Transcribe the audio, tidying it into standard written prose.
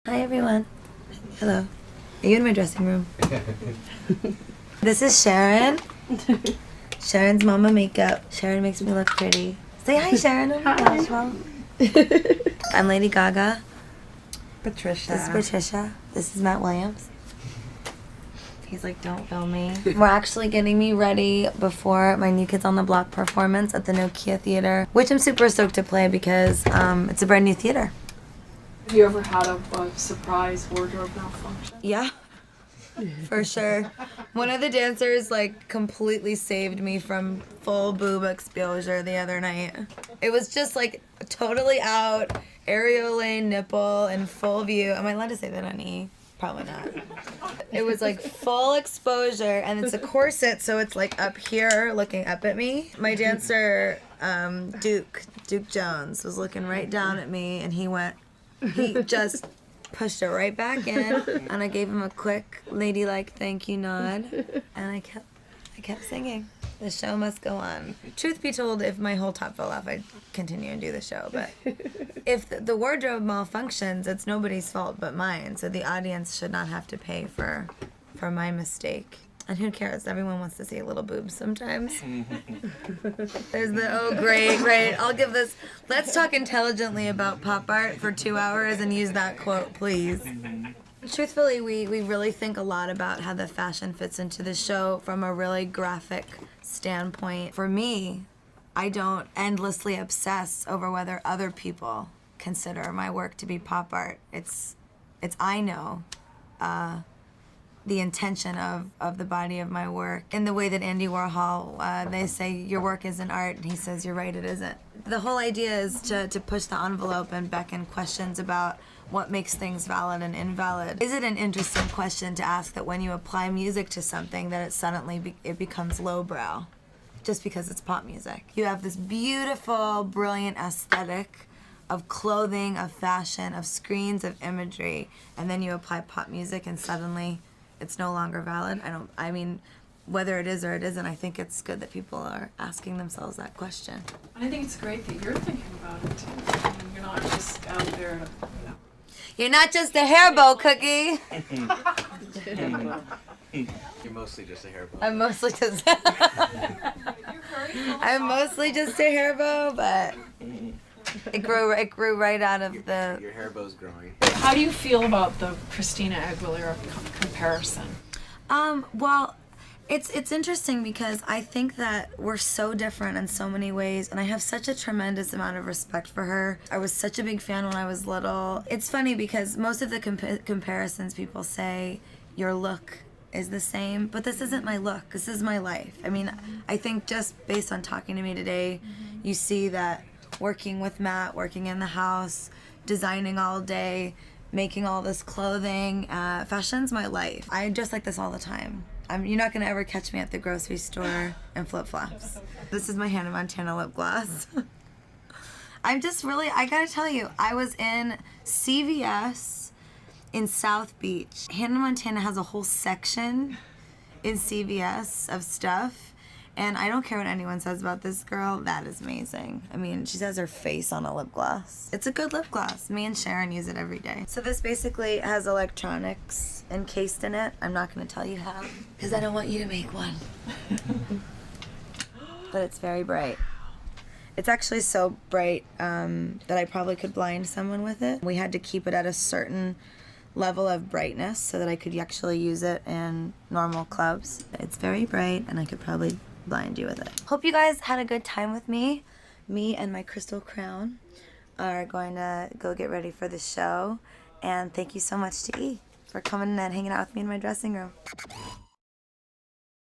Hi everyone. Hello. Are you in my dressing room? This is Sharon. Sharon's mama makeup. Sharon makes me look pretty. Say hi, Sharon. Oh my gosh, well. I'm Lady Gaga. Patricia. This is Patricia. This is Matt Williams. He's like, don't film me. We're actually getting me ready before my New Kids on the Block performance at the Nokia Theater, which I'm super stoked to play because it's a brand new theater. Have you ever had a surprise wardrobe malfunction? Yeah, for sure. One of the dancers like completely saved me from full boob exposure the other night. It was just like totally out, areola nipple in full view. Am I allowed to say that on E? Probably not. It was like full exposure, and it's a corset, so it's like up here looking up at me. My dancer, Duke Jones, was looking right down at me, and he just pushed it right back in, and I gave him a quick ladylike thank you nod, and I kept singing. The show must go on. Truth be told, if my whole top fell off, I'd continue and do the show, but if the wardrobe malfunctions, it's nobody's fault but mine, so the audience should not have to pay for my mistake. And who cares? Everyone wants to see a little boobs sometimes. There's the, oh, great. I'll give this, let's talk intelligently about pop art for 2 hours and use that quote, please. Truthfully, we really think a lot about how the fashion fits into the show from a really graphic standpoint. For me, I don't endlessly obsess over whether other people consider my work to be pop art. It's I know the intention of the body of my work. In the way that Andy Warhol, they say your work isn't art, and he says you're right, it isn't. The whole idea is to push the envelope and beckon questions about what makes things valid and invalid. Is it an interesting question to ask that when you apply music to something that it suddenly it becomes lowbrow just because it's pop music? You have this beautiful, brilliant aesthetic of clothing, of fashion, of screens, of imagery, and then you apply pop music and suddenly it's no longer valid. I mean, whether it is or it isn't, I think it's good that people are asking themselves that question. I think it's great that you're thinking about it too. I mean, you're not just out there to, You're not just a hair bow cookie. You're mostly just a hair bow. I'm mostly just a hair bow, but it grew right out of the. Your hair bow's growing. How do you feel about the Christina Aguilera comparison? Well, it's interesting because I think that we're so different in so many ways, and I have such a tremendous amount of respect for her. I was such a big fan when I was little. It's funny because most of the comparisons people say your look is the same, but this isn't my look. This is my life. I mean, I think just based on talking to me today, you see that working with Matt, working in the house, designing all day, making all this clothing, fashion's my life. I dress like this all the time. You're not gonna ever catch me at the grocery store in flip-flops. This is my Hannah Montana lip gloss. I'm just really, I gotta tell you, I was in CVS in South Beach. Hannah Montana has a whole section in CVS of stuff, and I don't care what anyone says about this girl, that is amazing. I mean, she has her face on a lip gloss. It's a good lip gloss. Me and Sharon use it every day. So this basically has electronics encased in it. I'm not gonna tell you how, because I don't want you to make one. But it's very bright. It's actually so bright that I probably could blind someone with it. We had to keep it at a certain level of brightness so that I could actually use it in normal clubs. It's very bright, and I could probably blind you with it. Hope you guys had a good time with me. Me and my crystal crown are going to go get ready for the show, and thank you so much to E for coming and hanging out with me in my dressing room.